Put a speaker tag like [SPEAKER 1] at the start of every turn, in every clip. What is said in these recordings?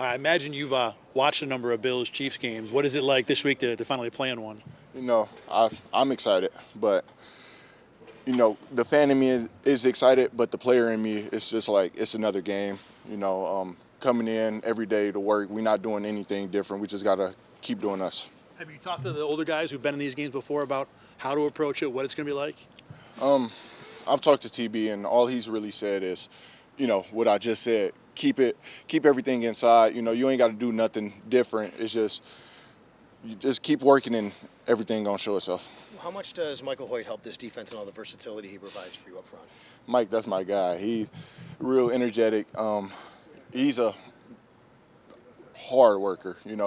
[SPEAKER 1] I imagine you've watched a number of Bills-Chiefs games. What is it like this week to finally play in one?
[SPEAKER 2] I'm excited, but the fan in me is excited, but the player in me is just like it's another game. Coming in every day to work, we're not doing anything different. We just gotta keep doing us.
[SPEAKER 1] Have you talked to the older guys who've been in these games before about how to approach it, what it's going to be like?
[SPEAKER 2] I've talked to TB, and all he's really said is, what I just said. Keep everything inside. You ain't got to do nothing different. It's just you just keep working, and everything gonna show itself.
[SPEAKER 3] How much does Michael Hoecht help this defense and all the versatility he provides for you up front?
[SPEAKER 2] Mike, that's my guy. He's real energetic. He's a hard worker. One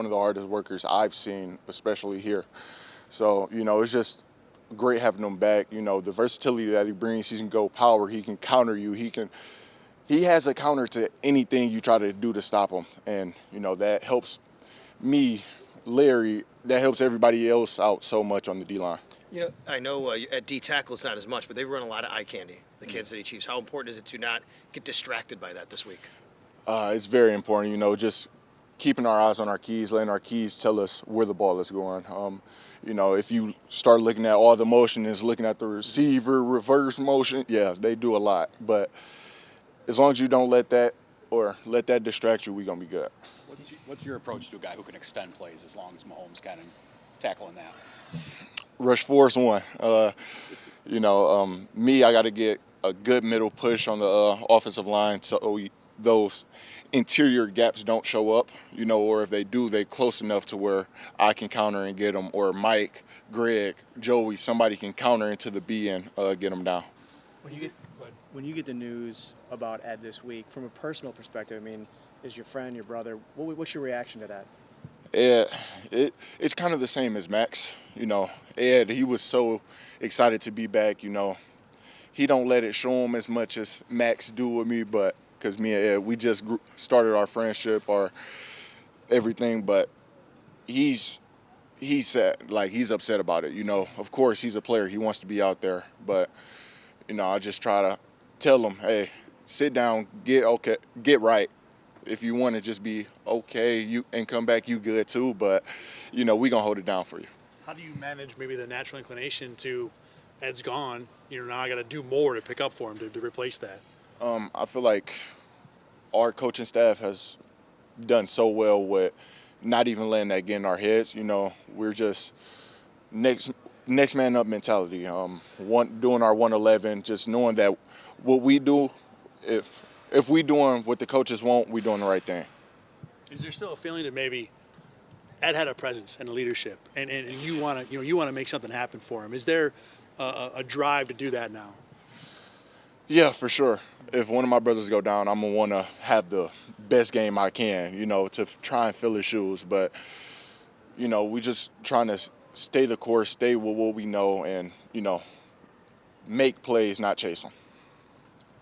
[SPEAKER 2] of the hardest workers I've seen, especially here. So it's just great having him back. The versatility that he brings. He can go power. He can counter you. He has a counter to anything you try to do to stop him, and that helps me, Larry. That helps everybody else out so much on the D-line.
[SPEAKER 3] I know at D tackle it's not as much, but they run a lot of eye candy. The Kansas City Chiefs. How important is it to not get distracted by that this week?
[SPEAKER 2] It's very important. Just keeping our eyes on our keys, letting our keys tell us where the ball is going. If you start looking at all the motion, is looking at the receiver, reverse motion. Yeah, they do a lot, but as long as you don't let that distract you, we're going to be good.
[SPEAKER 4] What's your approach to a guy who can extend plays as long as Mahomes kind of tackling that?
[SPEAKER 2] Rush force one. Me, I got to get a good middle push on the offensive line so those interior gaps don't show up, or if they do, they close enough to where I can counter and get them, or Mike, Greg, Joey, somebody can counter into the B and get them down.
[SPEAKER 5] When you get the news about Ed this week, from a personal perspective, as your friend, your brother, what's your reaction to that?
[SPEAKER 2] It's kind of the same as Max. Ed, he was so excited to be back. He don't let it show him as much as Max do with me, but because me and Ed, we just started our friendship, our everything, but he's sad, like he's upset about it. Of course he's a player, he wants to be out there, but I just try to tell him, hey, sit down, get right. If you want to just be okay, and come back, you good too. But we gonna hold it down for you.
[SPEAKER 1] How do you manage maybe the natural inclination to Ed's gone? Now I got to do more to pick up for him to replace that.
[SPEAKER 2] I feel like our coaching staff has done so well with not even letting that get in our heads. We're just next man up mentality. Doing our 111, just knowing that what we do, if we doing what the coaches want, we doing the right thing.
[SPEAKER 1] Is there still a feeling that maybe Ed had a presence and a leadership, and you want to make something happen for him? Is there a drive to do that now?
[SPEAKER 2] Yeah, for sure. If one of my brothers go down, I'm gonna want to have the best game I can, to try and fill his shoes. But we just trying to stay the course, stay with what we know, and make plays, not chase them.